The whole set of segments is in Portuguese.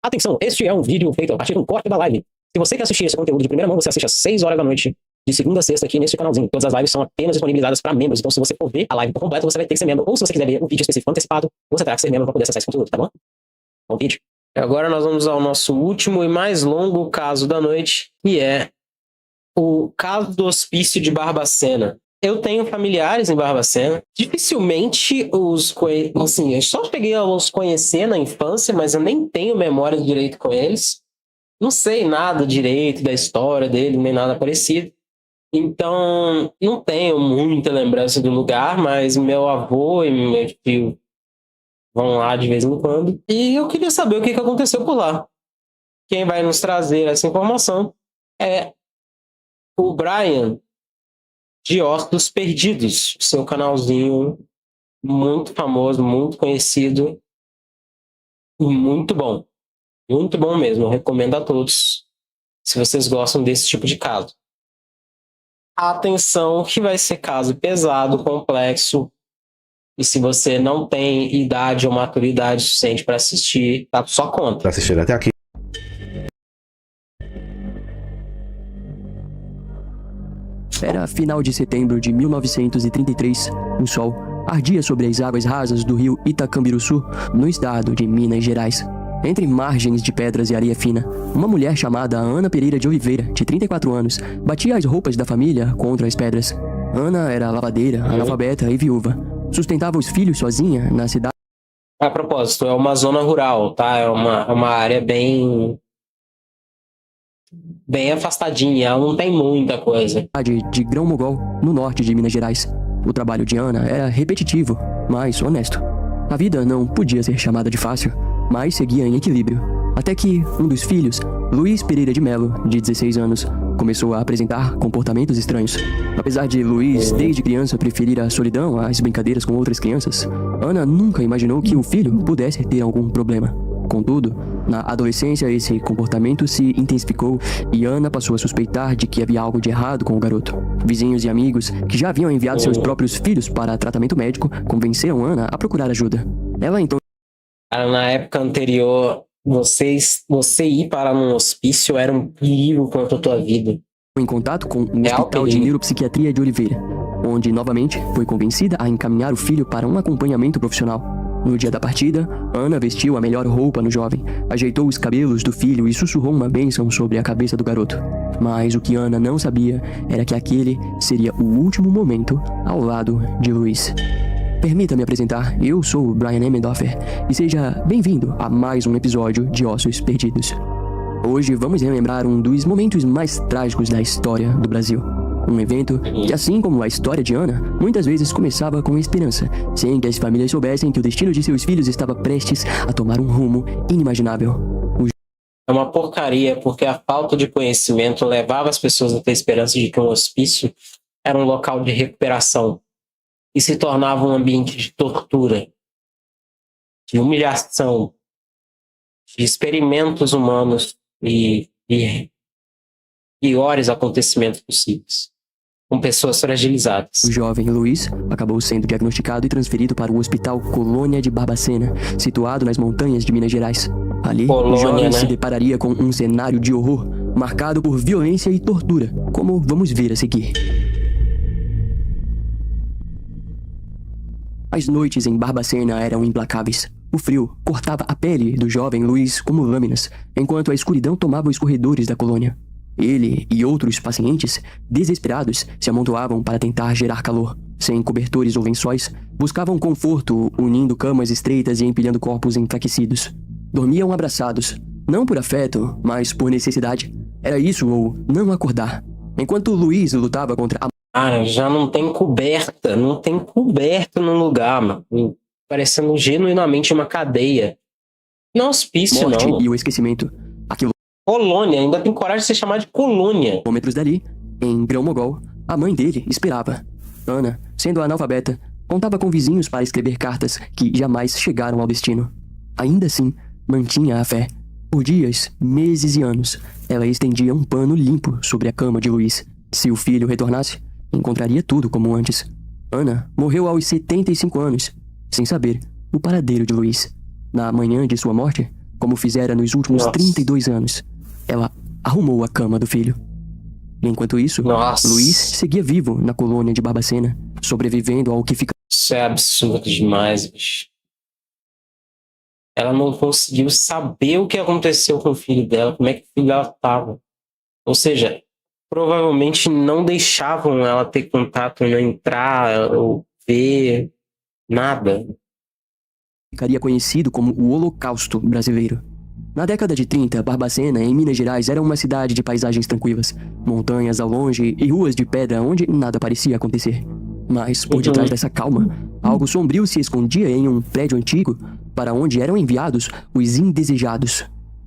Atenção, este é um vídeo feito a partir de um corte da live. Se você quer assistir esse conteúdo de primeira mão, você assiste às 6 horas da noite, de segunda a sexta, aqui nesse canalzinho. Todas as lives são apenas disponibilizadas para membros, então se você for ver a live por completo, você vai ter que ser membro. Ou se você quiser ver um vídeo específico antecipado, você terá que ser membro para poder acessar esse conteúdo, tá bom? Bom vídeo. Agora nós vamos ao nosso último e mais longo caso da noite, que é o caso do hospício de Barbacena. Eu tenho familiares em Barbacena. Dificilmente assim, eu só cheguei a os conhecer na infância, mas eu nem tenho memória direito com eles. Não sei nada direito da história dele, nem nada parecido. Então, não tenho muita lembrança do lugar, mas meu avô e meu tio vão lá de vez em quando. E eu queria saber o que aconteceu por lá. Quem vai nos trazer essa informação é o Brian, de Ossos Perdidos, seu canalzinho muito famoso, muito conhecido e muito bom. Muito bom mesmo, eu recomendo a todos, se vocês gostam desse tipo de caso. Atenção, que vai ser caso pesado, complexo, e se você não tem idade ou maturidade suficiente para assistir, tá por sua conta. Para assistir até aqui. Era final de setembro de 1933. O sol ardia sobre as águas rasas do rio Itacambiruçu, no estado de Minas Gerais. Entre margens de pedras e areia fina, uma mulher chamada Ana Pereira de Oliveira, de 34 anos, batia as roupas da família contra as pedras. Ana era lavadeira, analfabeta e viúva. Sustentava os filhos sozinha na cidade. A propósito, é uma zona rural, tá? É uma área bem afastadinha, ela não tem muita coisa. De Grão-Mogol, no norte de Minas Gerais. O trabalho de Ana era repetitivo, mas honesto. A vida não podia ser chamada de fácil, mas seguia em equilíbrio. Até que um dos filhos, Luiz Pereira de Melo, de 16 anos, começou a apresentar comportamentos estranhos. Apesar de Luiz, desde criança, preferir a solidão às brincadeiras com outras crianças, Ana nunca imaginou que o filho pudesse ter algum problema. Contudo, na adolescência, esse comportamento se intensificou e Ana passou a suspeitar de que havia algo de errado com o garoto. Vizinhos e amigos, que já haviam enviado seus próprios filhos para tratamento médico, convenceram Ana a procurar ajuda. Ela então... Na época anterior, você ir para um hospício era um perigo contra a tua vida. Em contato com o Hospital de Neuropsiquiatria de Oliveira, onde novamente foi convencida a encaminhar o filho para um acompanhamento profissional. No dia da partida, Ana vestiu a melhor roupa no jovem, ajeitou os cabelos do filho e sussurrou uma bênção sobre a cabeça do garoto. Mas o que Ana não sabia era que aquele seria o último momento ao lado de Luiz. Permita-me apresentar, eu sou o Brian Emendorfer e seja bem-vindo a mais um episódio de Ossos Perdidos. Hoje vamos relembrar um dos momentos mais trágicos da história do Brasil. Um evento que, assim como a história de Ana, muitas vezes começava com esperança, sem que as famílias soubessem que o destino de seus filhos estava prestes a tomar um rumo inimaginável. É uma porcaria, porque a falta de conhecimento levava as pessoas a ter esperança de que um hospício era um local de recuperação e se tornava um ambiente de tortura, de humilhação, de experimentos humanos e piores acontecimentos possíveis, com pessoas fragilizadas. O jovem Luiz acabou sendo diagnosticado e transferido para o Hospital Colônia de Barbacena, situado nas montanhas de Minas Gerais. Ali, o jovem se depararia com um cenário de horror, marcado por violência e tortura, como vamos ver a seguir. As noites em Barbacena eram implacáveis. O frio cortava a pele do jovem Luiz como lâminas, enquanto a escuridão tomava os corredores da colônia. Ele e outros pacientes, desesperados, se amontoavam para tentar gerar calor. Sem cobertores ou lençóis, buscavam conforto, unindo camas estreitas e empilhando corpos enfraquecidos. Dormiam abraçados, não por afeto, mas por necessidade. Era isso ou não acordar. Enquanto Luiz lutava contra a... Cara, já não tem coberta no lugar, mano. Parecendo genuinamente uma cadeia. Não é hospício, morte não. E o esquecimento. Aquilo... Colônia, ainda tem coragem de ser chamado de colônia. Quilômetros dali, em Grão-Mogol, a mãe dele esperava. Ana, sendo analfabeta, contava com vizinhos para escrever cartas que jamais chegaram ao destino. Ainda assim, mantinha a fé. Por dias, meses e anos, ela estendia um pano limpo sobre a cama de Luiz. Se o filho retornasse, encontraria tudo como antes. Ana morreu aos 75 anos, sem saber o paradeiro de Luiz. Na manhã de sua morte, como fizera nos últimos Nossa. 32 anos. Ela arrumou a cama do filho. Enquanto isso, Nossa. Luiz seguia vivo na colônia de Barbacena, sobrevivendo ao que fica. Isso é absurdo demais, bicho. Ela não conseguiu saber o que aconteceu com o filho dela, como é que o filho dela estava. Ou seja, provavelmente não deixavam ela ter contato, não entrar ou ver nada. Ficaria conhecido como o Holocausto Brasileiro. Na década de 30, Barbacena, em Minas Gerais, era uma cidade de paisagens tranquilas, montanhas ao longe e ruas de pedra onde nada parecia acontecer. Mas, por detrás dessa calma, algo sombrio se escondia em um prédio antigo para onde eram enviados os indesejados.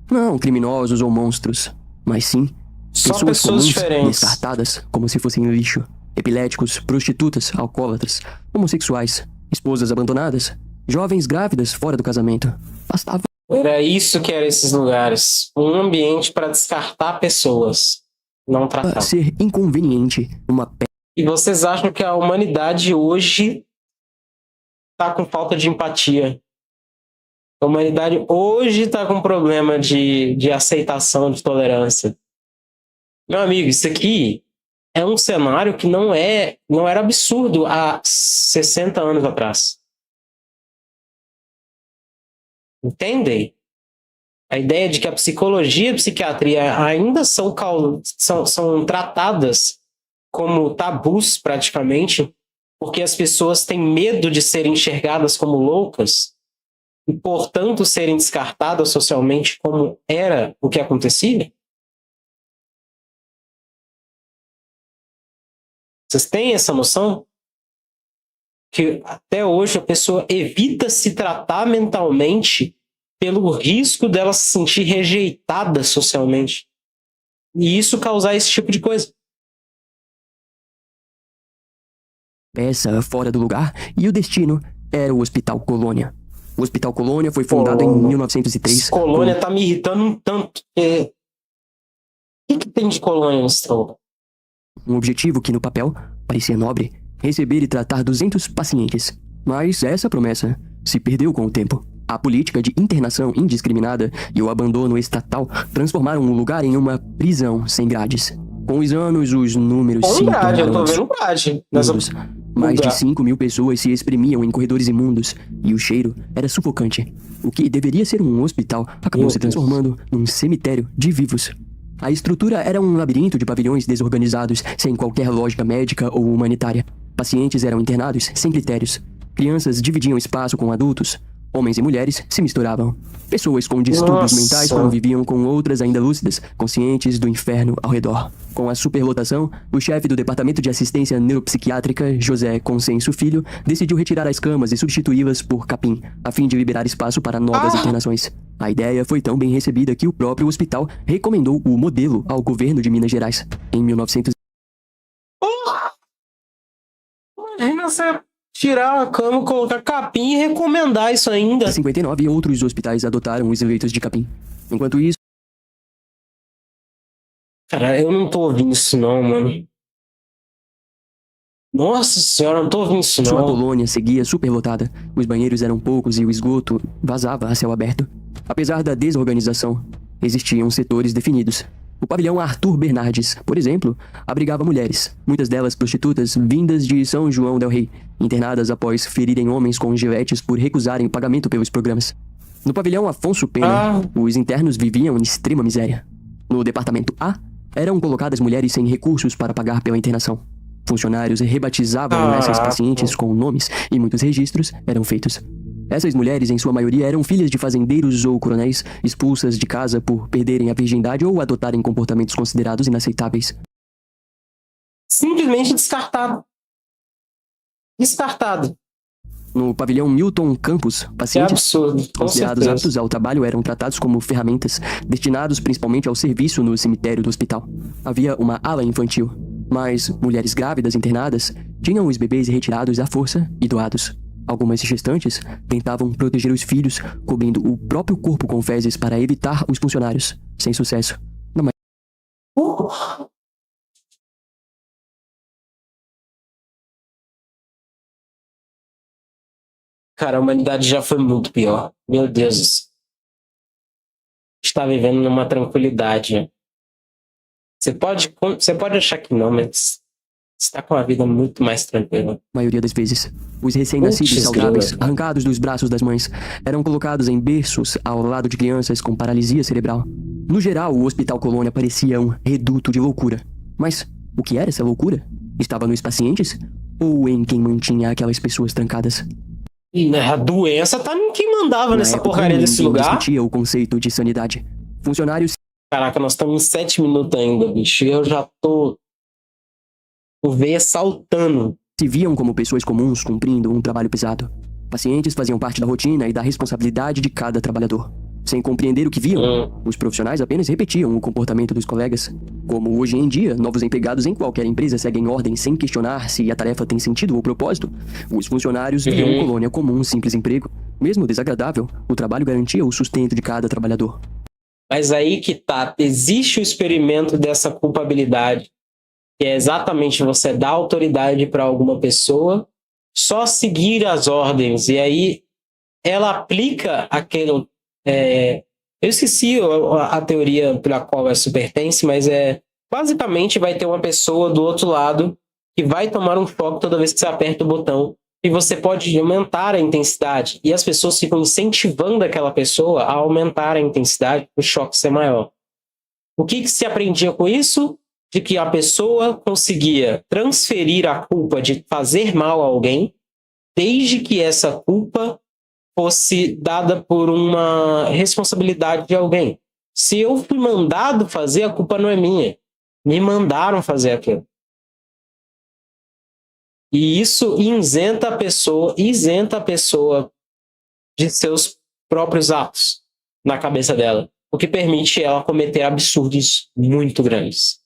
Não criminosos ou monstros, mas sim Só pessoas pessoas comuns, diferentes. descartadas como se fossem lixo. Epiléticos, prostitutas, alcoólatras, homossexuais, esposas abandonadas, jovens grávidas fora do casamento. Bastava Era isso que eram esses lugares. Um ambiente para descartar pessoas, não tratar. ser inconveniente uma E vocês acham que a humanidade hoje está com falta de empatia? A humanidade hoje está com problema de aceitação, de tolerância. Meu amigo, isso aqui é um cenário que não era absurdo há 60 anos atrás. Entendem? A ideia de que a psicologia e a psiquiatria ainda são tratadas como tabus, praticamente, porque as pessoas têm medo de serem enxergadas como loucas e, portanto, serem descartadas socialmente como era o que acontecia? Vocês têm essa noção? Que até hoje a pessoa evita se tratar mentalmente pelo risco dela se sentir rejeitada socialmente. E isso causar esse tipo de coisa. peça fora do lugar e o destino era o Hospital Colônia. O Hospital Colônia foi fundado em 1903. Esse Colônia tá me irritando um tanto. O que tem de Colônia nesse tronco? Um objetivo que no papel parecia nobre, receber e tratar 200 pacientes. Mas essa promessa se perdeu com o tempo. A política de internação indiscriminada e o abandono estatal transformaram o lugar em uma prisão sem grades. Com os anos, os números se grade, eu tô tornaram vendo grade. Nessa... Mais de 5.000 pessoas se espremiam em corredores imundos e o cheiro era sufocante. O que deveria ser um hospital acabou se transformando num cemitério de vivos. A estrutura era um labirinto de pavilhões desorganizados, sem qualquer lógica médica ou humanitária. Pacientes eram internados sem critérios. Crianças dividiam espaço com adultos. Homens e mulheres se misturavam. Pessoas com distúrbios mentais conviviam com outras ainda lúcidas, conscientes do inferno ao redor. Com a superlotação, o chefe do Departamento de Assistência Neuropsiquiátrica, José Consenso Filho, decidiu retirar as camas e substituí-las por capim, a fim de liberar espaço para novas internações. A ideia foi tão bem recebida que o próprio hospital recomendou o modelo ao governo de Minas Gerais. Em 1900... Imagina você tirar a cama, colocar capim e recomendar isso ainda. Em 59, outros hospitais adotaram os leitos de capim. Enquanto isso... Cara, eu não tô ouvindo isso não, mano. Nossa senhora, não tô ouvindo isso não. Sua colônia seguia superlotada. Os banheiros eram poucos e o esgoto vazava a céu aberto. Apesar da desorganização, existiam setores definidos. O pavilhão Arthur Bernardes, por exemplo, abrigava mulheres, muitas delas prostitutas vindas de São João del Rei, internadas após ferirem homens com giletes por recusarem o pagamento pelos programas. No pavilhão Afonso Pena, os internos viviam em extrema miséria. No departamento A, eram colocadas mulheres sem recursos para pagar pela internação. Funcionários rebatizavam essas pacientes com nomes e muitos registros eram feitos. Essas mulheres, em sua maioria, eram filhas de fazendeiros ou coronéis, expulsas de casa por perderem a virgindade ou adotarem comportamentos considerados inaceitáveis. Simplesmente descartado. Descartado. No pavilhão Milton Campos, pacientes absurdo, considerados aptos ao trabalho eram tratados como ferramentas, destinados principalmente ao serviço no cemitério do hospital. Havia uma ala infantil, mas mulheres grávidas internadas tinham os bebês retirados à força e doados. Algumas gestantes tentavam proteger os filhos, cobrindo o próprio corpo com fezes para evitar os funcionários, sem sucesso. Cara, a humanidade já foi muito pior. Meu Deus. está vivendo numa tranquilidade. Você pode achar que não, mas está com a vida muito mais tranquila. Maioria das vezes, os recém-nascidos Putz, saudáveis, grila. arrancados dos braços das mães, eram colocados em berços ao lado de crianças com paralisia cerebral. No geral, o Hospital Colônia parecia um reduto de loucura. Mas o que era essa loucura? Estava nos pacientes? Ou em quem mantinha aquelas pessoas trancadas? E a doença tá em quem mandava nessa porcaria desse ninguém lugar. discutia o conceito de sanidade. Funcionários Caraca, nós estamos em 7 minutos ainda, bicho. Eu já tô... O veia saltando. se viam como pessoas comuns cumprindo um trabalho pesado. Pacientes faziam parte da rotina e da responsabilidade de cada trabalhador. Sem compreender o que viam, os profissionais apenas repetiam o comportamento dos colegas. Como hoje em dia, novos empregados em qualquer empresa seguem ordens sem questionar se a tarefa tem sentido ou propósito, os funcionários viam Colônia como um simples emprego. Mesmo desagradável, o trabalho garantia o sustento de cada trabalhador. Mas aí que tá, existe o experimento dessa culpabilidade, que é exatamente você dar autoridade para alguma pessoa, só seguir as ordens, e aí ela aplica aquele... eu esqueci a teoria pela qual isso pertence, mas basicamente vai ter uma pessoa do outro lado que vai tomar um choque toda vez que você aperta o botão, e você pode aumentar a intensidade, e as pessoas ficam incentivando aquela pessoa a aumentar a intensidade para o choque ser maior. O que se aprendia com isso? De que a pessoa conseguia transferir a culpa de fazer mal a alguém, desde que essa culpa fosse dada por uma responsabilidade de alguém. Se eu fui mandado fazer, a culpa não é minha. Me mandaram fazer aquilo. E isso isenta a pessoa de seus próprios atos na cabeça dela, o que permite ela cometer absurdos muito grandes.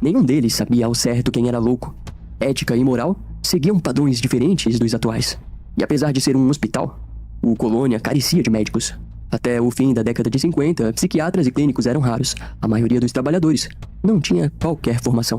Nenhum deles sabia ao certo quem era louco. Ética e moral seguiam padrões diferentes dos atuais. E apesar de ser um hospital, o Colônia carecia de médicos. Até o fim da década de 50, psiquiatras e clínicos eram raros. A maioria dos trabalhadores não tinha qualquer formação.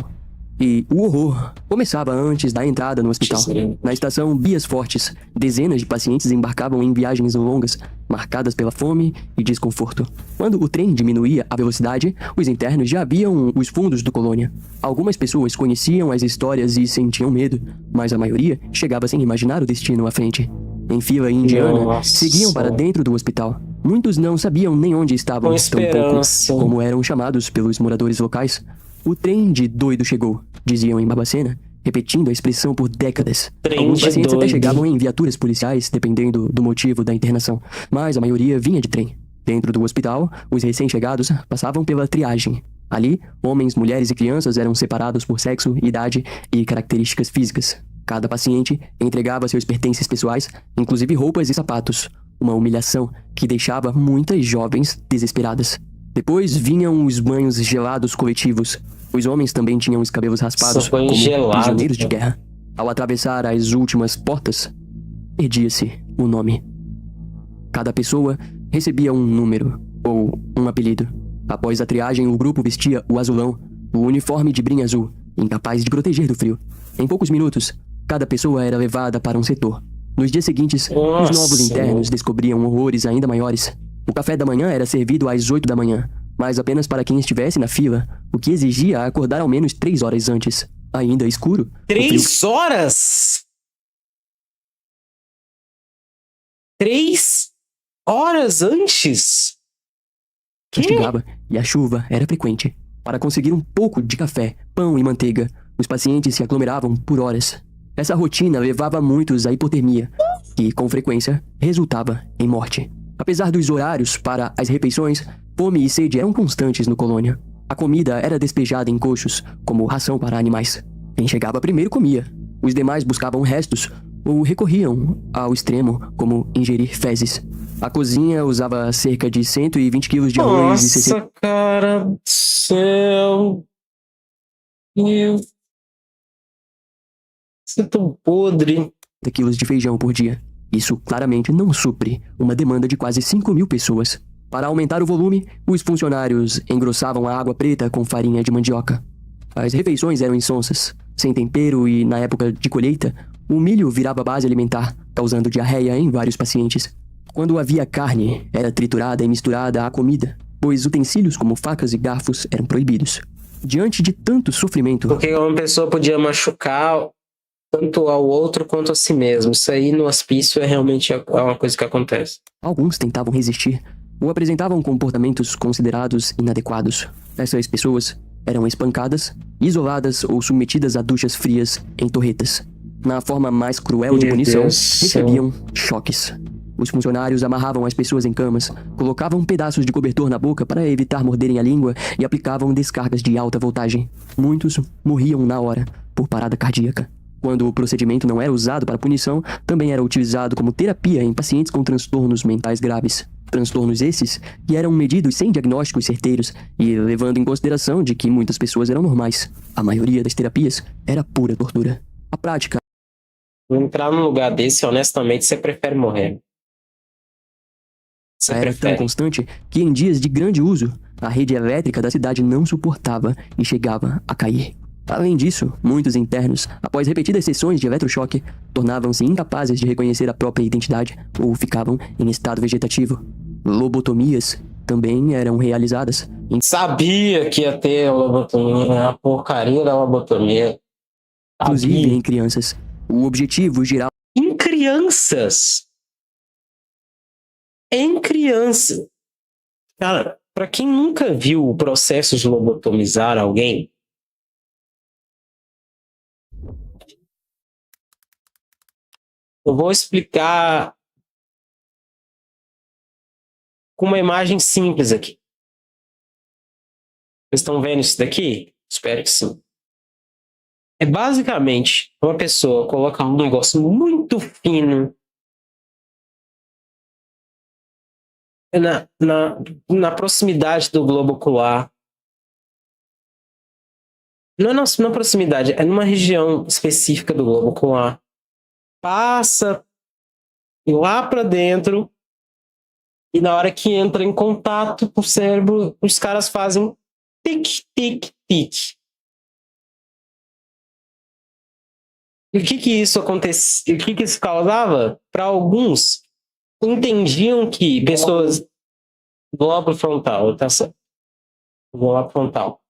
E o horror começava antes da entrada no hospital. Na estação Bias Fortes, dezenas de pacientes embarcavam em viagens longas, marcadas pela fome e desconforto. Quando o trem diminuía a velocidade, os internos já viam os fundos do Colônia. Algumas pessoas conheciam as histórias e sentiam medo, mas a maioria chegava sem imaginar o destino à frente. Em fila indiana, seguiam para dentro do hospital. Muitos não sabiam nem onde estavam, tampouco como eram chamados pelos moradores locais. O trem de doido chegou, diziam em Barbacena, repetindo a expressão por décadas. Alguns pacientes até chegavam em viaturas policiais, dependendo do motivo da internação, mas a maioria vinha de trem. Dentro do hospital, os recém-chegados passavam pela triagem. Ali, homens, mulheres e crianças eram separados por sexo, idade e características físicas. Cada paciente entregava seus pertences pessoais, inclusive roupas e sapatos. Uma humilhação que deixava muitas jovens desesperadas. Depois vinham os banhos gelados coletivos. Os homens também tinham os cabelos raspados como prisioneiros de guerra. Ao atravessar as últimas portas, perdia-se o nome. Cada pessoa recebia um número ou um apelido. Após a triagem, o grupo vestia o azulão, o uniforme de brim azul, incapaz de proteger do frio. Em poucos minutos, cada pessoa era levada para um setor. Nos dias seguintes, os novos internos descobriam horrores ainda maiores. O café da manhã era servido às 8 da manhã, mas apenas para quem estivesse na fila, o que exigia acordar ao menos 3 horas antes. Ainda escuro. 3 horas? 3 horas antes? Castigava e a chuva era frequente. Para conseguir um pouco de café, pão e manteiga, os pacientes se aglomeravam por horas. Essa rotina levava muitos à hipotermia, que, com frequência, resultava em morte. Apesar dos horários para as refeições, fome e sede eram constantes no Colônia. A comida era despejada em coxos, como ração para animais. Quem chegava primeiro comia. Os demais buscavam restos ou recorriam ao extremo, como ingerir fezes. A cozinha usava cerca de 120 quilos de arroz e 60... Nossa, cara do céu. Você é tão podre. quilos de feijão por dia. Isso claramente não supre uma demanda de quase 5.000 pessoas. Para aumentar o volume, os funcionários engrossavam a água preta com farinha de mandioca. As refeições eram insonsas, sem tempero e, na época de colheita, o milho virava base alimentar, causando diarreia em vários pacientes. Quando havia carne, era triturada e misturada à comida, pois utensílios como facas e garfos eram proibidos. Diante de tanto sofrimento... Porque uma pessoa podia machucar tanto ao outro quanto a si mesmo. Isso aí no hospício é realmente uma coisa que acontece. Alguns tentavam resistir ou apresentavam comportamentos considerados inadequados. Essas pessoas eram espancadas, isoladas ou submetidas a duchas frias em torretas. Na forma mais cruel de punição, recebiam choques. Os funcionários amarravam as pessoas em camas, colocavam pedaços de cobertor na boca para evitar morderem a língua e aplicavam descargas de alta voltagem. Muitos morriam na hora, por parada cardíaca. Quando o procedimento não era usado para punição, também era utilizado como terapia em pacientes com transtornos mentais graves. Transtornos esses que eram medidos sem diagnósticos certeiros e levando em consideração de que muitas pessoas eram normais. A maioria das terapias era pura tortura. A prática... Entrar num lugar desse, honestamente, você prefere morrer. Você era prefere. tão constante que em dias de grande uso, a rede elétrica da cidade não suportava e chegava a cair. Além disso, muitos internos, após repetidas sessões de eletrochoque, tornavam-se incapazes de reconhecer a própria identidade ou ficavam em estado vegetativo. Lobotomias também eram realizadas. Sabia que ia ter lobotomia, a porcaria da lobotomia. Inclusive em crianças. O objetivo geral... Em crianças? Em criança. Cara, pra quem nunca viu o processo de lobotomizar alguém, eu vou explicar com uma imagem simples aqui. Vocês estão vendo isso daqui? Espero que sim. É basicamente uma pessoa colocar um negócio muito fino na proximidade do globo ocular. Não é na proximidade, é numa região específica do globo ocular. Passa lá para dentro e na hora que entra em contato com o cérebro, os caras fazem tic, tic, tic. E o que isso acontecia? O que isso causava? Para alguns, entendiam que pessoas do lóbulo frontal, tá certo? Do lóbulo frontal.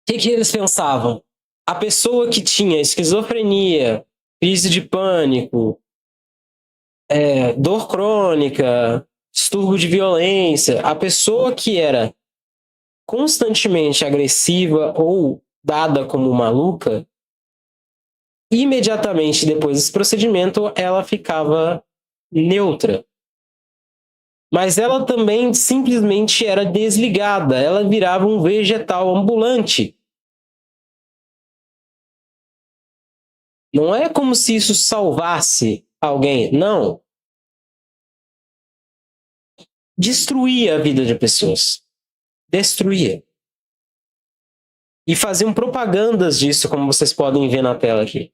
O que eles pensavam? A pessoa que tinha esquizofrenia, crise de pânico, dor crônica, distúrbio de violência, a pessoa que era constantemente agressiva ou dada como maluca, imediatamente depois desse procedimento, ela ficava neutra. Mas ela também simplesmente era desligada. Ela virava um vegetal ambulante. Não é como se isso salvasse alguém. Não. Destruía a vida de pessoas. Destruía. E faziam propagandas disso, como vocês podem ver na tela aqui.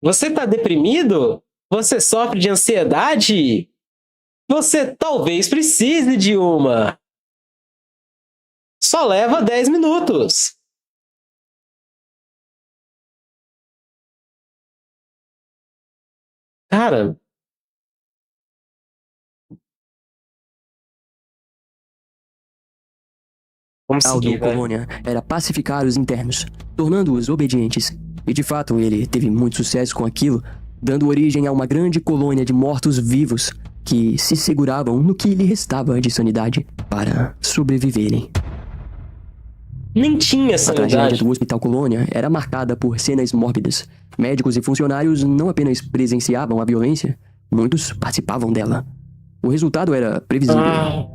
Você está deprimido? Você sofre de ansiedade? Você talvez precise de uma. Só leva 10 minutos. Cara. Vamos seguir, do colônia era pacificar os internos, tornando-os obedientes. E de fato ele teve muito sucesso com aquilo, dando origem a uma grande colônia de mortos-vivos que se seguravam no que lhe restava de sanidade para sobreviverem. Nem tinha A sanidade. tragédia do Hospital Colônia era marcada por cenas mórbidas. Médicos e funcionários não apenas presenciavam a violência, muitos participavam dela. O resultado era previsível,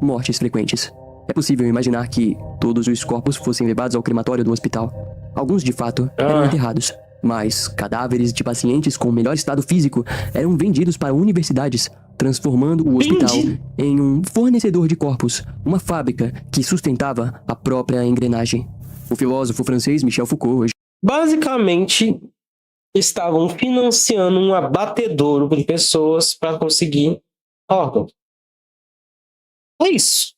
mortes frequentes. É possível imaginar que todos os corpos fossem levados ao crematório do hospital. Alguns, de fato, eram enterrados, mas cadáveres de pacientes com melhor estado físico eram vendidos para universidades, transformando o hospital em um fornecedor de corpos, uma fábrica que sustentava a própria engrenagem. O filósofo francês Michel Foucault... Basicamente, estavam financiando um abatedouro de pessoas para conseguir órgãos. É isso.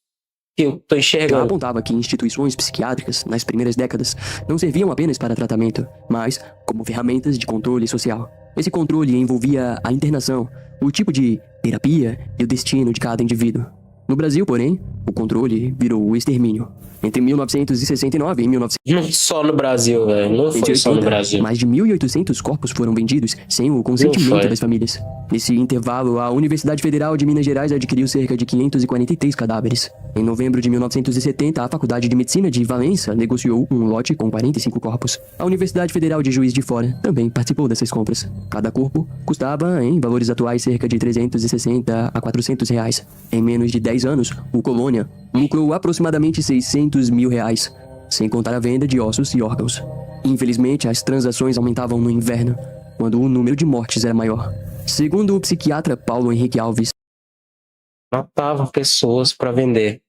que eu tô Já enxergando. apontava que instituições psiquiátricas, nas primeiras décadas, não serviam apenas para tratamento, mas como ferramentas de controle social. Esse controle envolvia a internação, o tipo de terapia e o destino de cada indivíduo. No Brasil, porém, o controle virou o extermínio. Entre 1969 e Não só no Brasil, velho. Não foi só no 1980, Brasil. mais de 1.800 corpos foram vendidos sem o consentimento foi. das famílias. Nesse intervalo, a Universidade Federal de Minas Gerais adquiriu cerca de 543 cadáveres. Em novembro de 1970, a Faculdade de Medicina de Valença negociou um lote com 45 corpos. A Universidade Federal de Juiz de Fora também participou dessas compras. Cada corpo custava, em valores atuais, cerca de 360 a 400 reais. Em menos de 10 anos, o Colônia lucrou aproximadamente 600 mil reais, sem contar a venda de ossos e órgãos. Infelizmente, as transações aumentavam no inverno, quando o número de mortes era maior. Segundo o psiquiatra Paulo Henrique Alves, Matavam pessoas pra vender.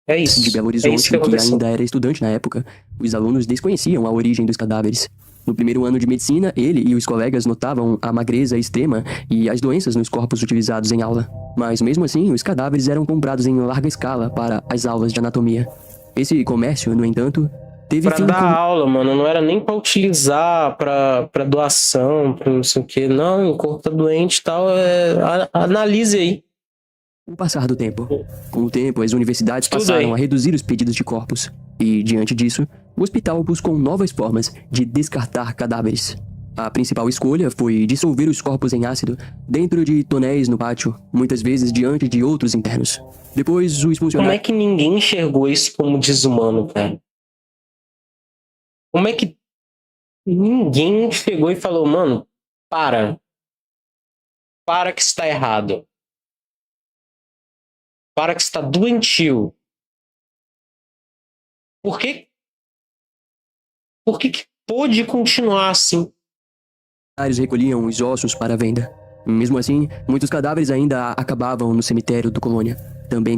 É isso. de Belo É isso Horizonte, que que aconteceu. ainda era estudante na época, os alunos desconheciam a origem dos cadáveres. No primeiro ano de medicina, ele e os colegas notavam a magreza extrema e as doenças nos corpos utilizados em aula. Mas mesmo assim, os cadáveres eram comprados em larga escala para as aulas de anatomia. Esse comércio, no entanto, teve Pra fim dar com aula, mano, não era nem pra utilizar pra doação, pra não sei o que. Não, o corpo tá doente e tal. Analise aí. o passar do tempo. Com o tempo, as universidades Tudo passaram aí. a reduzir os pedidos de corpos. E, diante disso, o hospital buscou novas formas de descartar cadáveres. A principal escolha foi dissolver os corpos em ácido dentro de tonéis no pátio, muitas vezes diante de outros internos. Depois, os Como funcionários... é que ninguém enxergou isso como desumano, cara? Como é que ninguém chegou e falou, mano, para que isso tá errado. Para que isso tá doentio. Por que que pôde continuar assim? recolhiam os ossos para a venda. Mesmo assim, muitos cadáveres ainda acabavam no cemitério do Colônia, também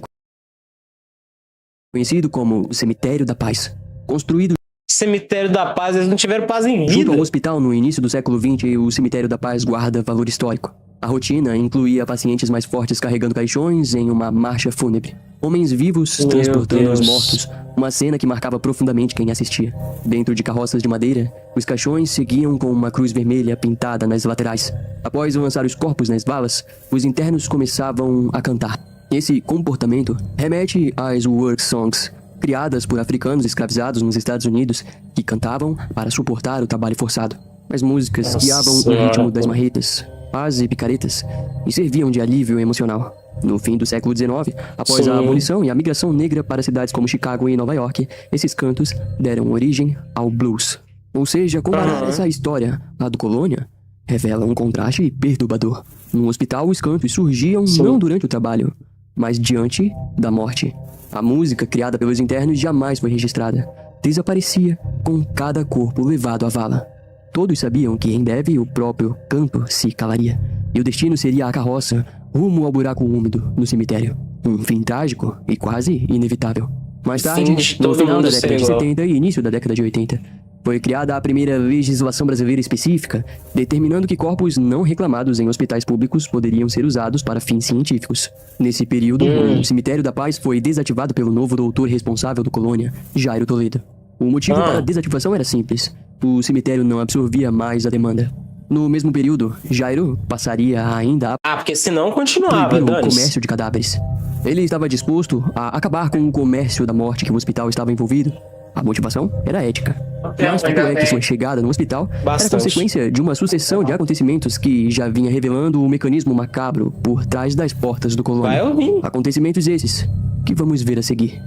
conhecido como o Cemitério da Paz. Construído Cemitério da Paz, eles não tiveram paz em junto vida. ao hospital no início do século XX, o Cemitério da Paz guarda valor histórico. A rotina incluía pacientes mais fortes carregando caixões em uma marcha fúnebre. Homens vivos Meu transportando os Deus. mortos. Uma cena que marcava profundamente quem assistia. Dentro de carroças de madeira, os caixões seguiam com uma cruz vermelha pintada nas laterais. Após lançar os corpos nas valas, os internos começavam a cantar. Esse comportamento remete às work songs, criadas por africanos escravizados nos Estados Unidos, que cantavam para suportar o trabalho forçado. As músicas Nossa guiavam o Senhora, ritmo das pô. marretas, pás e picaretas, e serviam de alívio emocional. No fim do século XIX, após Sim. a abolição e a migração negra para cidades como Chicago e Nova York, esses cantos deram origem ao blues. Ou seja, comparar Aham. essa história à do Colônia revela um contraste perturbador. No hospital, os cantos surgiam Sim. não durante o trabalho, mas diante da morte. A música criada pelos internos jamais foi registrada. Desaparecia com cada corpo levado à vala. Todos sabiam que em breve o próprio canto se calaria, e o destino seria a carroça rumo ao buraco úmido no cemitério. Um fim trágico e quase inevitável. Mais tarde, Fim de no todo final mundo da ser década de igual. 70 e início da década de 80, foi criada a primeira legislação brasileira específica, determinando que corpos não reclamados em hospitais públicos poderiam ser usados para fins científicos. Nesse período, o Cemitério da Paz foi desativado pelo novo doutor responsável do Colônia, Jairo Toledo. O motivo para a desativação era simples: o cemitério não absorvia mais a demanda. No mesmo período, Jairo passaria ainda a Porque senão continuava, proibir o dane-se. comércio de cadáveres. Ele estava disposto a acabar com o comércio da morte que o hospital estava envolvido. A motivação era ética. Mas tanto é que sua chegada no hospital era Bastante. consequência de uma sucessão de acontecimentos que já vinha revelando o mecanismo macabro por trás das portas do Vai Colônia. ouvindo. Acontecimentos esses que vamos ver a seguir.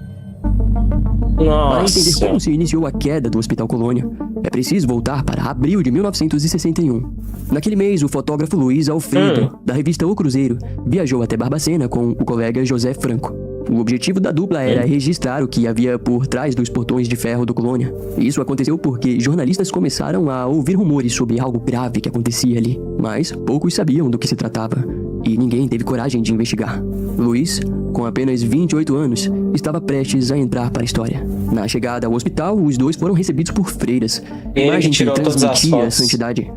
Para entender Nossa. como se iniciou a queda do Hospital Colônia, é preciso voltar para abril de 1961. Naquele mês, o fotógrafo Luiz Alfredo, da revista O Cruzeiro, viajou até Barbacena com o colega José Franco. O objetivo da dupla era registrar o que havia por trás dos portões de ferro do Colônia. Isso aconteceu porque jornalistas começaram a ouvir rumores sobre algo grave que acontecia ali, mas poucos sabiam do que se tratava, e ninguém teve coragem de investigar. Luiz, com apenas 28 anos, estava prestes a entrar para a história. Na chegada ao hospital, os dois foram recebidos por freiras, Ele imagem que tirou todas as transmitia a fotos. santidade.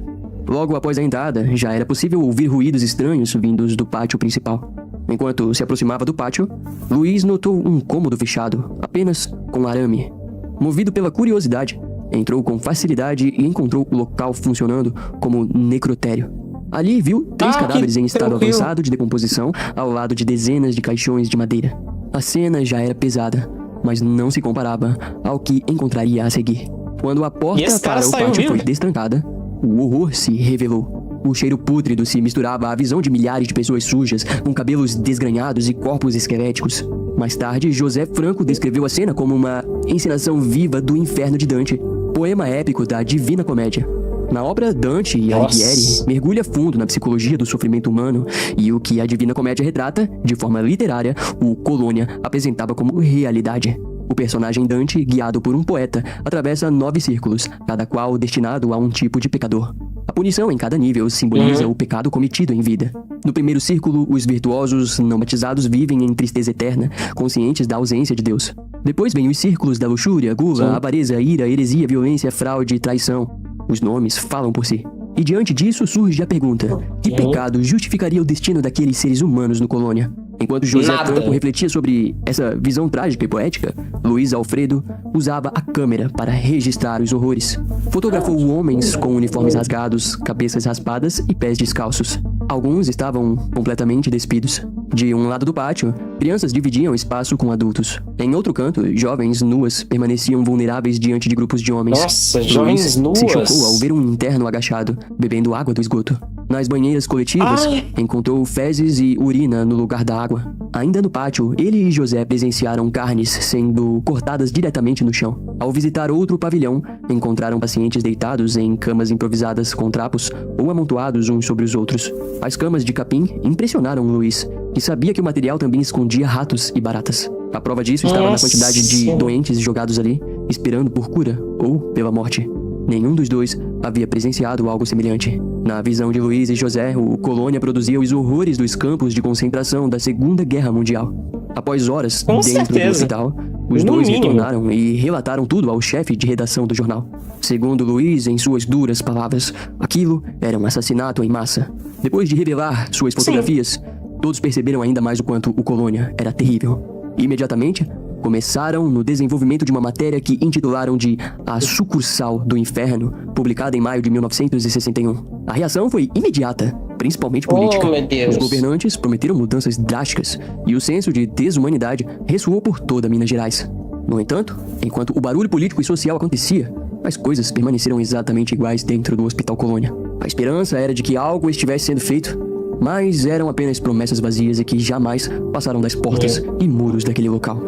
Logo após a entrada, já era possível ouvir ruídos estranhos vindos do pátio principal. Enquanto se aproximava do pátio, Luiz notou um cômodo fechado, apenas com arame. Movido pela curiosidade, entrou com facilidade e encontrou o local funcionando como necrotério. Ali viu 3 cadáveres em estado avançado de decomposição, ao lado de dezenas de caixões de madeira. A cena já era pesada, mas não se comparava ao que encontraria a seguir. Quando a porta para o pátio foi destrancada, o horror se revelou. O cheiro pútrido se misturava à visão de milhares de pessoas sujas, com cabelos desgrenhados e corpos esqueléticos. Mais tarde, José Franco descreveu a cena como uma encenação viva do Inferno de Dante, poema épico da Divina Comédia. Na obra, Dante e Alighieri mergulha fundo na psicologia do sofrimento humano e o que a Divina Comédia retrata, de forma literária, o Colônia apresentava como realidade. O personagem Dante, guiado por um poeta, atravessa 9 círculos, cada qual destinado a um tipo de pecador. A punição em cada nível simboliza o pecado cometido em vida. No primeiro círculo, os virtuosos não batizados vivem em tristeza eterna, conscientes da ausência de Deus. Depois vêm os círculos da luxúria, gula, avareza, ira, heresia, violência, fraude e traição. Os nomes falam por si. E diante disso surge a pergunta: que pecado justificaria o destino daqueles seres humanos no Colônia? Enquanto José Franco refletia sobre essa visão trágica e poética, Luiz Alfredo usava a câmera para registrar os horrores. Fotografou homens com uniformes rasgados, cabeças raspadas e pés descalços. Alguns estavam completamente despidos. De um lado do pátio, crianças dividiam espaço com adultos. Em outro canto, jovens nuas permaneciam vulneráveis diante de grupos de homens. Nossa, jovens nuas! Se chocou ao ver um interno agachado, bebendo água do esgoto. Nas banheiras coletivas, encontrou fezes e urina no lugar da água. Ainda no pátio, ele e José presenciaram carnes sendo cortadas diretamente no chão. Ao visitar outro pavilhão, encontraram pacientes deitados em camas improvisadas com trapos ou amontoados uns sobre os outros. As camas de capim impressionaram Luiz, que sabia que o material também escondia ratos e baratas. A prova disso estava na quantidade de doentes jogados ali, esperando por cura ou pela morte. Nenhum dos dois havia presenciado algo semelhante. Na visão de Luiz e José, o Colônia produzia os horrores dos campos de concentração da Segunda Guerra Mundial. Após horas dentro do hospital, os dois retornaram e relataram tudo ao chefe de redação do jornal. Segundo Luiz, em suas duras palavras, aquilo era um assassinato em massa. Depois de revelar suas fotografias, todos perceberam ainda mais o quanto o Colônia era terrível. Imediatamente, começaram no desenvolvimento de uma matéria que intitularam de A Sucursal do Inferno, publicada em maio de 1961. A reação foi imediata, principalmente política. Os governantes prometeram mudanças drásticas e o senso de desumanidade ressoou por toda Minas Gerais. No entanto, enquanto o barulho político e social acontecia, as coisas permaneceram exatamente iguais dentro do Hospital Colônia. A esperança era de que algo estivesse sendo feito, mas eram apenas promessas vazias e que jamais passaram das portas e muros daquele local.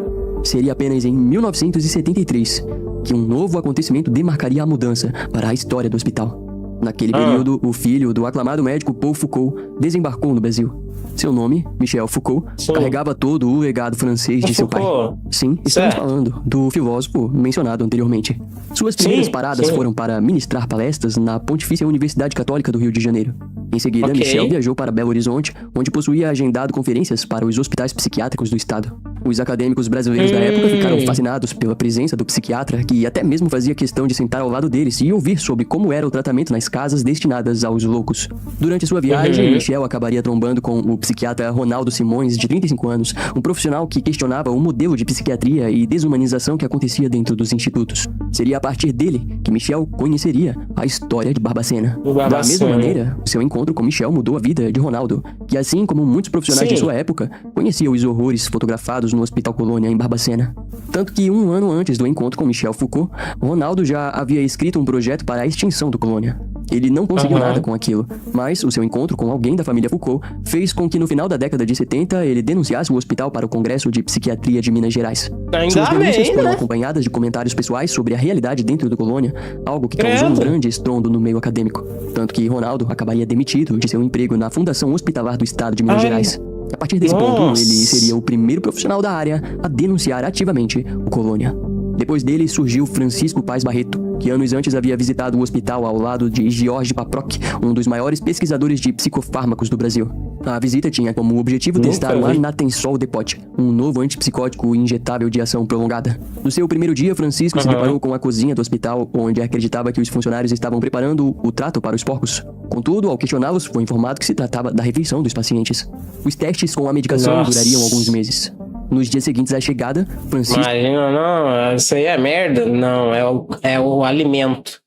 Seria apenas em 1973 que um novo acontecimento demarcaria a mudança para a história do hospital. Naquele período, o filho do aclamado médico Paul Foucault desembarcou no Brasil. Seu nome, Michel Foucault, carregava todo o legado francês de seu pai. Sim, estamos falando do filósofo mencionado anteriormente. Suas primeiras paradas foram para ministrar palestras na Pontifícia Universidade Católica do Rio de Janeiro. Em seguida, Michel viajou para Belo Horizonte, onde possuía agendado conferências para os hospitais psiquiátricos do estado. Os acadêmicos brasileiros da época ficaram fascinados pela presença do psiquiatra, que até mesmo fazia questão de sentar ao lado deles e ouvir sobre como era o tratamento nas casas destinadas aos loucos. Durante sua viagem, Michel acabaria trombando com o psiquiatra Ronaldo Simões, de 35 anos, um profissional que questionava o modelo de psiquiatria e desumanização que acontecia dentro dos institutos. Seria a partir dele que Michel conheceria a história de Barbacena. Da mesma maneira, seu encontro com Michel mudou a vida de Ronaldo, que assim como muitos profissionais de sua época, conhecia os horrores fotografados no Hospital Colônia em Barbacena. Tanto que um ano antes do encontro com Michel Foucault, Ronaldo já havia escrito um projeto para a extinção do Colônia. Ele não conseguiu nada com aquilo, mas o seu encontro com alguém da família Foucault fez com que no final da década de 70 ele denunciasse o hospital para o Congresso de Psiquiatria de Minas Gerais. Suas denúncias foram acompanhadas de comentários pessoais sobre a realidade dentro do Colônia, algo que causou um grande estrondo no meio acadêmico. Tanto que Ronaldo acabaria demitido de seu emprego na Fundação Hospitalar do Estado de Minas Gerais. A partir desse ponto, ele seria o primeiro profissional da área a denunciar ativamente o Colônia. Depois dele surgiu Francisco Paes Barreto, que anos antes havia visitado o hospital ao lado de George Paprock, um dos maiores pesquisadores de psicofármacos do Brasil. A visita tinha como objetivo Nunca testar o vi. Anatensol Depot, um novo antipsicótico injetável de ação prolongada. No seu primeiro dia, Francisco se deparou com a cozinha do hospital, onde acreditava que os funcionários estavam preparando o trato para os porcos. Contudo, ao questioná-los, foi informado que se tratava da refeição dos pacientes. Os testes com a medicação Nossa. durariam alguns meses. Nos dias seguintes à chegada, Francisco Imagina, não, isso aí é merda? Não, é o alimento.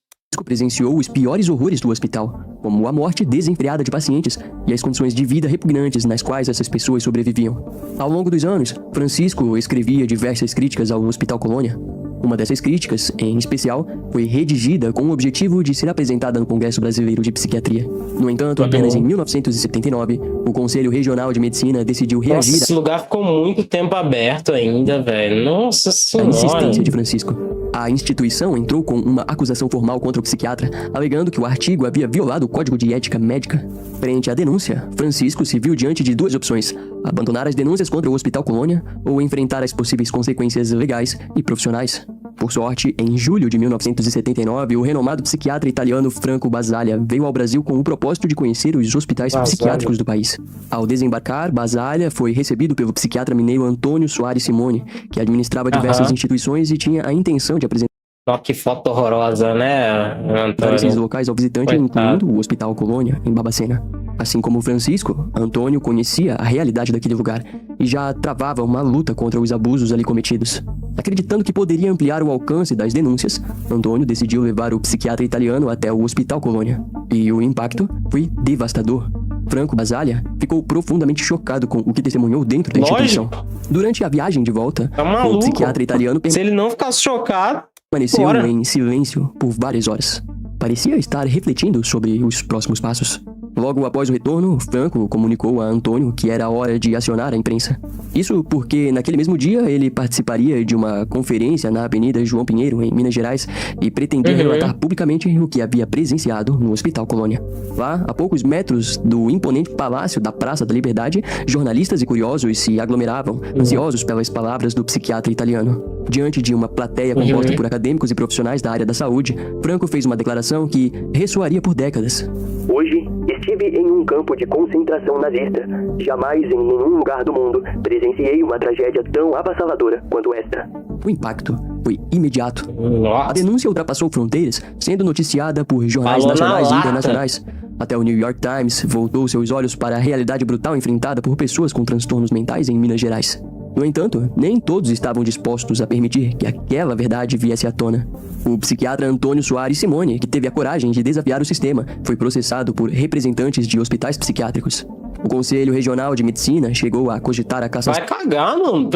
presenciou os piores horrores do hospital, como a morte desenfreada de pacientes e as condições de vida repugnantes nas quais essas pessoas sobreviviam. Ao longo dos anos, Francisco escrevia diversas críticas ao Hospital Colônia. Uma dessas críticas, em especial, foi redigida com o objetivo de ser apresentada no Congresso Brasileiro de Psiquiatria. No entanto, apenas em 1979, o Conselho Regional de Medicina decidiu Nossa, reagir esse lugar ficou muito tempo aberto ainda, velho. Nossa à senhora. insistência de Francisco. A instituição entrou com uma acusação formal contra o psiquiatra, alegando que o artigo havia violado o Código de Ética Médica. Frente à denúncia, Francisco se viu diante de duas opções: abandonar as denúncias contra o Hospital Colônia ou enfrentar as possíveis consequências legais e profissionais. Por sorte, em julho de 1979, o renomado psiquiatra italiano Franco Basaglia veio ao Brasil com o propósito de conhecer os hospitais Basaglia. psiquiátricos do país. Ao desembarcar, Basaglia foi recebido pelo psiquiatra mineiro Antônio Soares Simone, que administrava diversas instituições e tinha a intenção de apresentar Ó, que foto horrorosa, né, esses Antônio? locais ao visitante, Coitado. incluindo o Hospital Colônia, em Barbacena. Assim como Francisco, Antônio conhecia a realidade daquele lugar e já travava uma luta contra os abusos ali cometidos. Acreditando que poderia ampliar o alcance das denúncias, Antônio decidiu levar o psiquiatra italiano até o Hospital Colônia. E o impacto foi devastador. Franco Basaglia ficou profundamente chocado com o que testemunhou dentro da instituição. Lógico. Durante a viagem de volta, Tá o maluco. psiquiatra italiano Se ele não ficasse chocado, permaneceu Bora. em silêncio por várias horas. Parecia estar refletindo sobre os próximos passos. Logo após o retorno, Franco comunicou a Antônio que era hora de acionar a imprensa. Isso porque, naquele mesmo dia, ele participaria de uma conferência na Avenida João Pinheiro, em Minas Gerais, e pretendia relatar publicamente o que havia presenciado no Hospital Colônia. Lá, a poucos metros do imponente Palácio da Praça da Liberdade, jornalistas e curiosos se aglomeravam, ansiosos pelas palavras do psiquiatra italiano. Diante de uma plateia composta por acadêmicos e profissionais da área da saúde, Franco fez uma declaração que ressoaria por décadas. Hoje, estive em um campo de concentração nazista. Jamais em nenhum lugar do mundo presenciei uma tragédia tão avassaladora quanto esta. O impacto foi imediato. A nossa, denúncia ultrapassou fronteiras, sendo noticiada por jornais Falou na nacionais e lata. internacionais. Até o New York Times voltou seus olhos para a realidade brutal enfrentada por pessoas com transtornos mentais em Minas Gerais. No entanto, nem todos estavam dispostos a permitir que aquela verdade viesse à tona. O psiquiatra Antônio Soares Simone, que teve a coragem de desafiar o sistema, foi processado por representantes de hospitais psiquiátricos. O Conselho Regional de Medicina chegou a cogitar a cassação vai cagar, mano.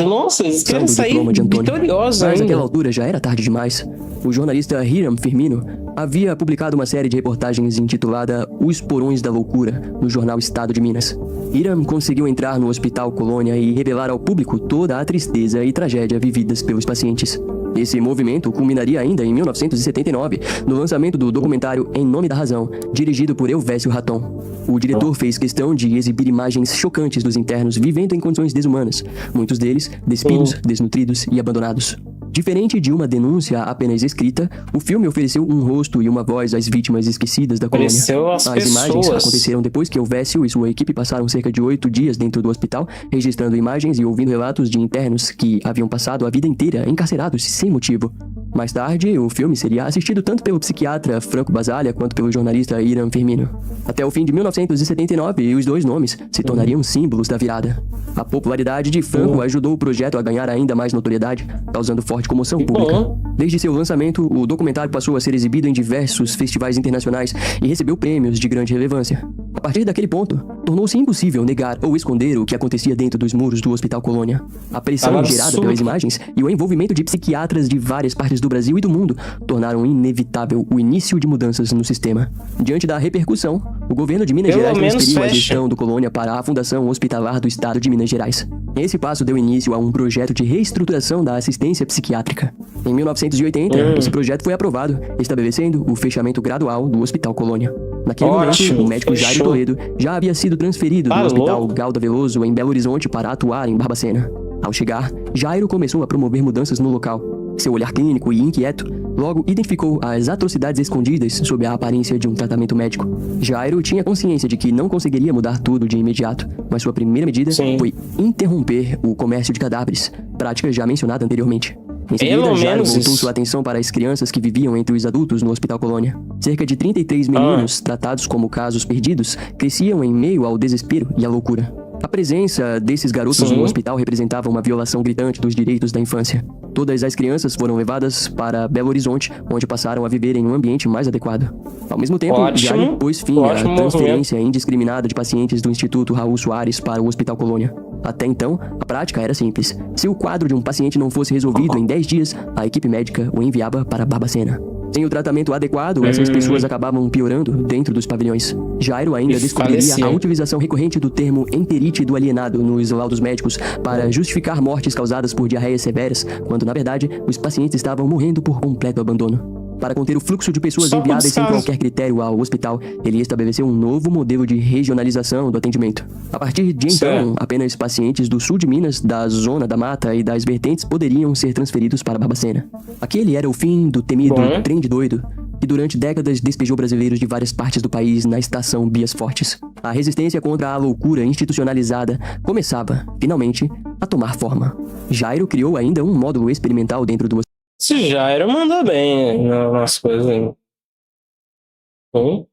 Nossa, eles querem do sair diploma de Antônio. vitoriosos Mas naquela ainda. altura já era tarde demais. O jornalista Hiram Firmino havia publicado uma série de reportagens intitulada Os Porões da Loucura, no jornal Estado de Minas. Hiram conseguiu entrar no Hospital Colônia e revelar ao público toda a tristeza e tragédia vividas pelos pacientes. Esse movimento culminaria ainda em 1979, no lançamento do documentário Em Nome da Razão, dirigido por Elvésio Raton. O diretor fez questão de exibir imagens chocantes dos internos vivendo em condições desumanas, muitos deles despidos, desnutridos e abandonados. Diferente de uma denúncia apenas escrita, o filme ofereceu um rosto e uma voz às vítimas esquecidas da colônia. Ofereceu às imagens pessoas. aconteceram depois que Elvésio e sua equipe passaram cerca de 8 dias dentro do hospital, registrando imagens e ouvindo relatos de internos que haviam passado a vida inteira encarcerados sem motivo. Mais tarde, o filme seria assistido tanto pelo psiquiatra Franco Basaglia quanto pelo jornalista Hiram Firmino. Até o fim de 1979, os dois nomes se tornariam símbolos da virada. A popularidade de Franco ajudou o projeto a ganhar ainda mais notoriedade, causando forte comoção pública. Desde seu lançamento, o documentário passou a ser exibido em diversos festivais internacionais e recebeu prêmios de grande relevância. A partir daquele ponto, tornou-se impossível negar ou esconder o que acontecia dentro dos muros do Hospital Colônia. A pressão Tava gerada absurdo. pelas imagens e o envolvimento de psiquiatras de várias partes do Brasil e do mundo tornaram inevitável o início de mudanças no sistema. Diante da repercussão, o governo de Minas Pelo Gerais menos transferiu a fecha. gestão do Colônia para a Fundação Hospitalar do Estado de Minas Gerais. Esse passo deu início a um projeto de reestruturação da assistência psiquiátrica. Em 1980, esse projeto foi aprovado, estabelecendo o fechamento gradual do Hospital Colônia. Naquele Ótimo, momento, o médico Jairo fechou. Toledo já havia sido transferido Tá do Hospital louco. Galda Veloso em Belo Horizonte para atuar em Barbacena. Ao chegar, Jairo começou a promover mudanças no local. Seu olhar clínico e inquieto logo identificou as atrocidades escondidas sob a aparência de um tratamento médico. Jairo tinha consciência de que não conseguiria mudar tudo de imediato, mas sua primeira medida foi interromper o comércio de cadáveres, prática já mencionada anteriormente. Em seguida, Jairo voltou sua atenção para as crianças que viviam entre os adultos no Hospital Colônia. Cerca de 33 meninos, tratados como casos perdidos, cresciam em meio ao desespero e à loucura. A presença desses garotos no hospital representava uma violação gritante dos direitos da infância. Todas as crianças foram levadas para Belo Horizonte, onde passaram a viver em um ambiente mais adequado. Ao mesmo tempo, Jairo pôs fim à transferência indiscriminada de pacientes do Instituto Raul Soares para o Hospital Colônia. Até então, a prática era simples. Se o quadro de um paciente não fosse resolvido em 10 dias, a equipe médica o enviava para Barbacena. Sem o tratamento adequado, essas pessoas acabavam piorando dentro dos pavilhões. Jairo ainda descobriria a utilização recorrente do termo enterite do alienado nos laudos médicos para justificar mortes causadas por diarreias severas, quando na verdade os pacientes estavam morrendo por completo abandono. Para conter o fluxo de pessoas enviadas sem qualquer critério ao hospital, ele estabeleceu um novo modelo de regionalização do atendimento. A partir de então, apenas pacientes do sul de Minas, da zona da mata e das vertentes poderiam ser transferidos para Barbacena. Aquele era o fim do temido trem de doido, que durante décadas despejou brasileiros de várias partes do país na estação Bias Fortes. A resistência contra a loucura institucionalizada começava, finalmente, a tomar forma. Jairo criou ainda um módulo experimental dentro do Esse Jairo manda bem nas coisas aí.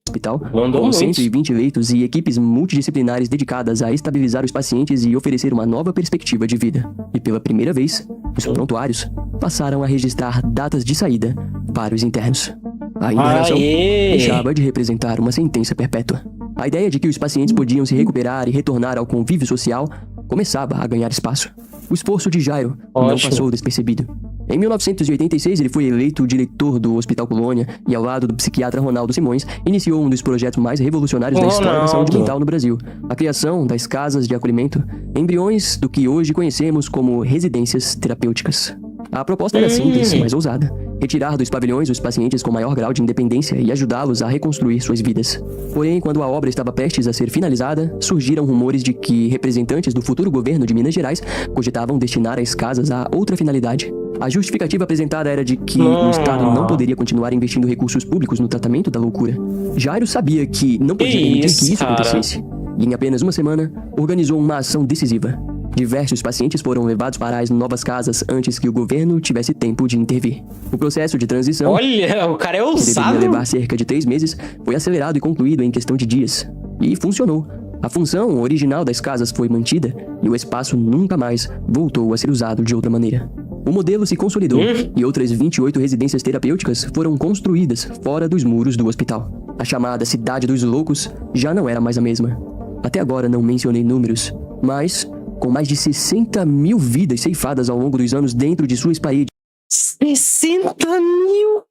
Hospital, com 120 leitos e equipes multidisciplinares dedicadas a estabilizar os pacientes e oferecer uma nova perspectiva de vida. E pela primeira vez, os prontuários passaram a registrar datas de saída para os internos. A internação deixava de representar uma sentença perpétua. A ideia de que os pacientes podiam se recuperar e retornar ao convívio social começava a ganhar espaço. O esforço de Jairo não passou despercebido. Em 1986, ele foi eleito diretor do Hospital Colônia e, ao lado do psiquiatra Ronaldo Simões, iniciou um dos projetos mais revolucionários da história da saúde mental no Brasil, a criação das casas de acolhimento, embriões do que hoje conhecemos como residências terapêuticas. A proposta era simples, mas ousada. Retirar dos pavilhões os pacientes com maior grau de independência e ajudá-los a reconstruir suas vidas. Porém, quando a obra estava prestes a ser finalizada, surgiram rumores de que representantes do futuro governo de Minas Gerais cogitavam destinar as casas a outra finalidade. A justificativa apresentada era de que o Estado não poderia continuar investindo recursos públicos no tratamento da loucura. Jairo sabia que não podia permitir que isso acontecesse. E em apenas uma semana, organizou uma ação decisiva. Diversos pacientes foram levados para as novas casas antes que o governo tivesse tempo de intervir. O processo de transição, olha, o cara é ousado, que deveria levar cerca de 3 meses, foi acelerado e concluído em questão de dias. E funcionou. A função original das casas foi mantida e o espaço nunca mais voltou a ser usado de outra maneira. O modelo se consolidou e outras 28 residências terapêuticas foram construídas fora dos muros do hospital. A chamada Cidade dos Loucos já não era mais a mesma. Até agora não mencionei números, mas com mais de 60 mil vidas ceifadas ao longo dos anos dentro de suas paredes. 60 mil?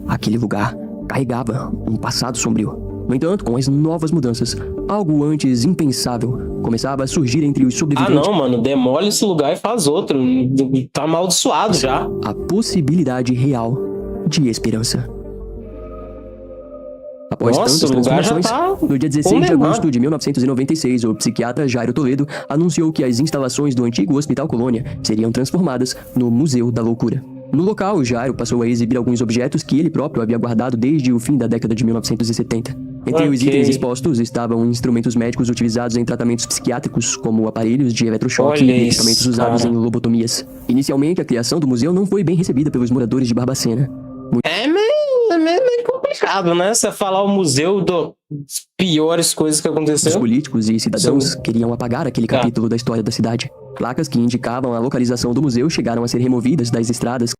Aquele lugar carregava um passado sombrio. No entanto, com as novas mudanças, algo antes impensável começava a surgir entre os sobreviventes. Ah não, mano, demole esse lugar e faz outro. Tá amaldiçoado já. A possibilidade real de esperança. Após tantas transformações, no dia 16 de agosto de 1996, o psiquiatra Jairo Toledo anunciou que as instalações do antigo Hospital Colônia seriam transformadas no Museu da Loucura. No local, Jairo passou a exibir alguns objetos que ele próprio havia guardado desde o fim da década de 1970. Entre os itens expostos estavam instrumentos médicos utilizados em tratamentos psiquiátricos, como aparelhos de eletrochoque e equipamentos usados em lobotomias. Inicialmente, a criação do museu não foi bem recebida pelos moradores de Barbacena. É meio complicado, né? Você falar o museu das piores coisas que aconteceram. Os políticos e cidadãos queriam apagar aquele capítulo da história da cidade. Placas que indicavam a localização do museu chegaram a ser removidas das estradas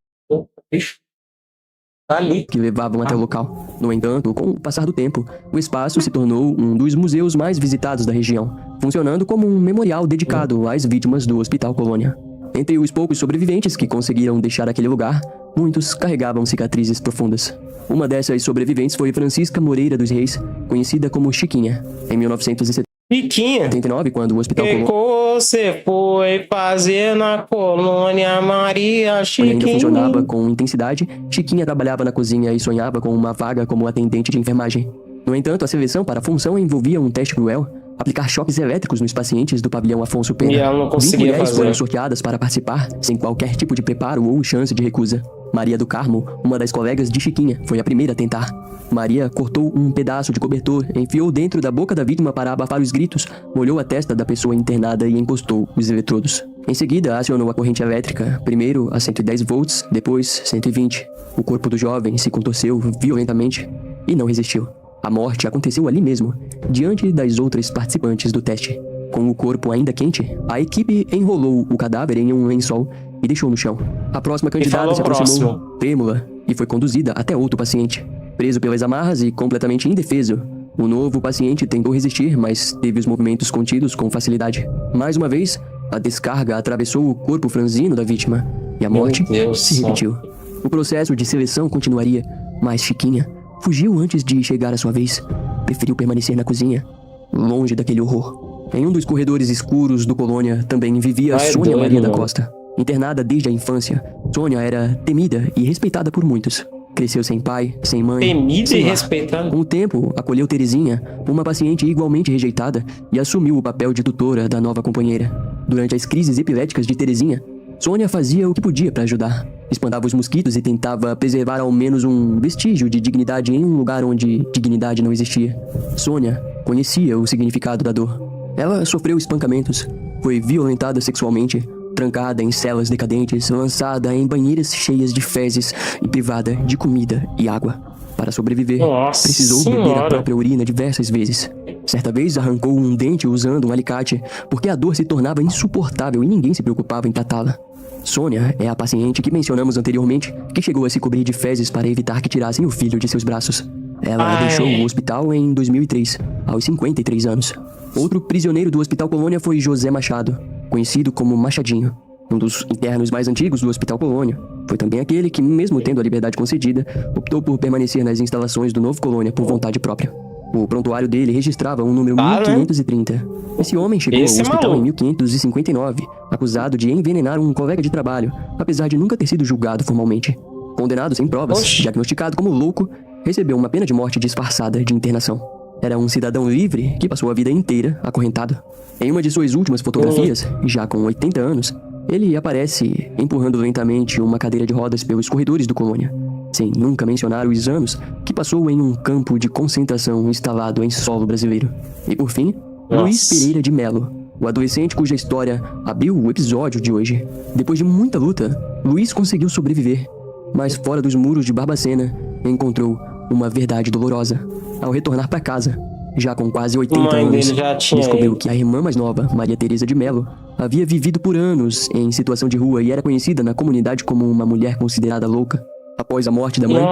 que levavam até o local. No entanto, com o passar do tempo, o espaço se tornou um dos museus mais visitados da região, funcionando como um memorial dedicado às vítimas do Hospital Colônia. Entre os poucos sobreviventes que conseguiram deixar aquele lugar, muitos carregavam cicatrizes profundas. Uma dessas sobreviventes foi Francisca Moreira dos Reis, conhecida como Chiquinha, em 1979, quando o Hospital Colônia... você foi fazer na Colônia Maria Chiquinha? Ainda funcionava com intensidade, Chiquinha trabalhava na cozinha e sonhava com uma vaga como atendente de enfermagem. No entanto, a seleção para a função envolvia um teste cruel, aplicar choques elétricos nos pacientes do pavilhão Afonso Pena. E ela não 20 conseguia mulheres foram fazer. sorteadas para participar, sem qualquer tipo de preparo ou chance de recusa. Maria do Carmo, uma das colegas de Chiquinha, foi a primeira a tentar. Maria cortou um pedaço de cobertor, enfiou dentro da boca da vítima para abafar os gritos, molhou a testa da pessoa internada e encostou os eletrodos. Em seguida, acionou a corrente elétrica, primeiro a 110 volts, depois 120. O corpo do jovem se contorceu violentamente e não resistiu. A morte aconteceu ali mesmo, diante das outras participantes do teste. Com o corpo ainda quente, a equipe enrolou o cadáver em um lençol e deixou no chão. A próxima candidata se aproximou, trêmula, e foi conduzida até outro paciente. Preso pelas amarras e completamente indefeso, o novo paciente tentou resistir, mas teve os movimentos contidos com facilidade. Mais uma vez, a descarga atravessou o corpo franzino da vítima e a morte se repetiu. O processo de seleção continuaria, mas Chiquinha fugiu antes de chegar a sua vez. Preferiu permanecer na cozinha, longe daquele horror. Em um dos corredores escuros do Colônia também vivia Sônia Maria da Costa. Internada desde a infância, Sônia era temida e respeitada por muitos. Cresceu sem pai, sem mãe. Temida e respeitada. Com o tempo, acolheu Terezinha, uma paciente igualmente rejeitada, e assumiu o papel de tutora da nova companheira. Durante as crises epiléticas de Terezinha, Sônia fazia o que podia para ajudar. Espantava os mosquitos e tentava preservar ao menos um vestígio de dignidade em um lugar onde dignidade não existia. Sônia conhecia o significado da dor. Ela sofreu espancamentos, foi violentada sexualmente, trancada em celas decadentes, lançada em banheiras cheias de fezes e privada de comida e água. Para sobreviver, precisou beber a própria urina diversas vezes. Certa vez arrancou um dente usando um alicate, porque a dor se tornava insuportável e ninguém se preocupava em tratá-la. Sônia é a paciente que mencionamos anteriormente, que chegou a se cobrir de fezes para evitar que tirassem o filho de seus braços. Ela deixou o hospital em 2003, aos 53 anos. Outro prisioneiro do Hospital Colônia foi José Machado, conhecido como Machadinho, um dos internos mais antigos do Hospital Colônia. Foi também aquele que, mesmo tendo a liberdade concedida, optou por permanecer nas instalações do novo Colônia por vontade própria. O prontuário dele registrava um número 1530. Esse homem chegou ao hospital em 1559, acusado de envenenar um colega de trabalho, apesar de nunca ter sido julgado formalmente. Condenado sem provas, diagnosticado como louco, recebeu uma pena de morte disfarçada de internação. Era um cidadão livre que passou a vida inteira acorrentado. Em uma de suas últimas fotografias, já com 80 anos, ele aparece empurrando lentamente uma cadeira de rodas pelos corredores do Colônia, sem nunca mencionar os anos que passou em um campo de concentração instalado em solo brasileiro. E por fim, Luiz Pereira de Melo, o adolescente cuja história abriu o episódio de hoje. Depois de muita luta, Luiz conseguiu sobreviver, mas fora dos muros de Barbacena, encontrou uma verdade dolorosa. Ao retornar para casa, já com quase 80 anos, descobriu que a irmã mais nova, Maria Teresa de Melo, havia vivido por anos em situação de rua e era conhecida na comunidade como uma mulher considerada louca. Após a morte da mãe,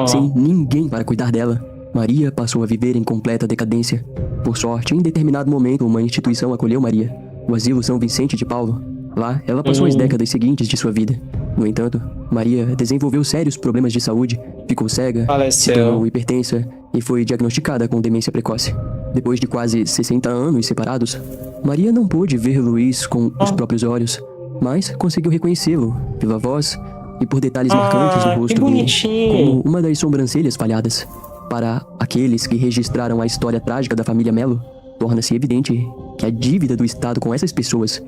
sem ninguém para cuidar dela, Maria passou a viver em completa decadência. Por sorte, em determinado momento, uma instituição acolheu Maria, o Asilo São Vicente de Paulo. Lá, ela passou as décadas seguintes de sua vida. No entanto, Maria desenvolveu sérios problemas de saúde, ficou cega, se tornou hipertensa e foi diagnosticada com demência precoce. Depois de quase 60 anos separados, Maria não pôde ver Luiz com os próprios olhos, mas conseguiu reconhecê-lo pela voz e por detalhes marcantes no rosto dele, como uma das sobrancelhas falhadas. Para aqueles que registraram a história trágica da família Melo, torna-se evidente que a dívida do Estado com essas pessoas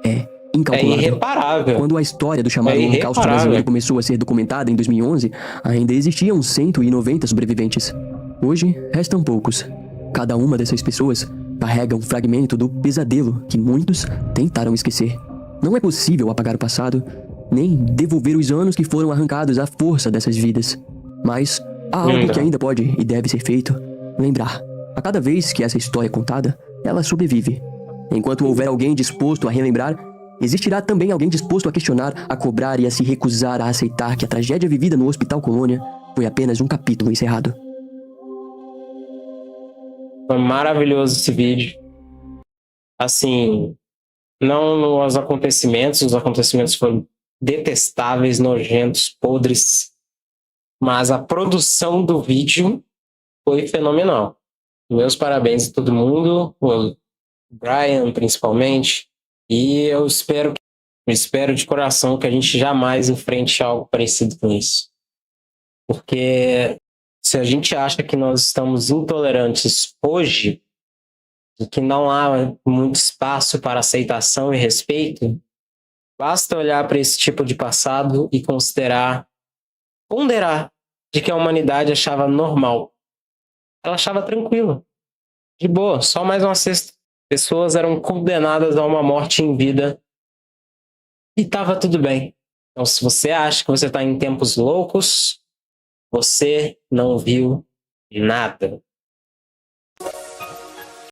é incalculável. É irreparável. Quando a história do chamado Holocausto brasileiro começou a ser documentada em 2011, ainda existiam 190 sobreviventes. Hoje, restam poucos. Cada uma dessas pessoas carrega um fragmento do pesadelo que muitos tentaram esquecer. Não é possível apagar o passado, nem devolver os anos que foram arrancados à força dessas vidas. Mas há algo que ainda pode e deve ser feito: lembrar. A cada vez que essa história é contada, ela sobrevive. Enquanto houver alguém disposto a relembrar, existirá também alguém disposto a questionar, a cobrar e a se recusar a aceitar que a tragédia vivida no Hospital Colônia foi apenas um capítulo encerrado. Foi maravilhoso esse vídeo. Assim, não os acontecimentos foram detestáveis, nojentos, podres, mas a produção do vídeo foi fenomenal. Meus parabéns a todo mundo, o Brian principalmente, e eu espero de coração que a gente jamais enfrente algo parecido com isso. Porque se a gente acha que nós estamos intolerantes hoje, de que não há muito espaço para aceitação e respeito, basta olhar para esse tipo de passado e ponderar de que a humanidade achava normal. Ela achava tranquilo, de boa, só mais uma sexta. Pessoas eram condenadas a uma morte em vida e estava tudo bem. Então, se você acha que você está em tempos loucos, você não viu nada.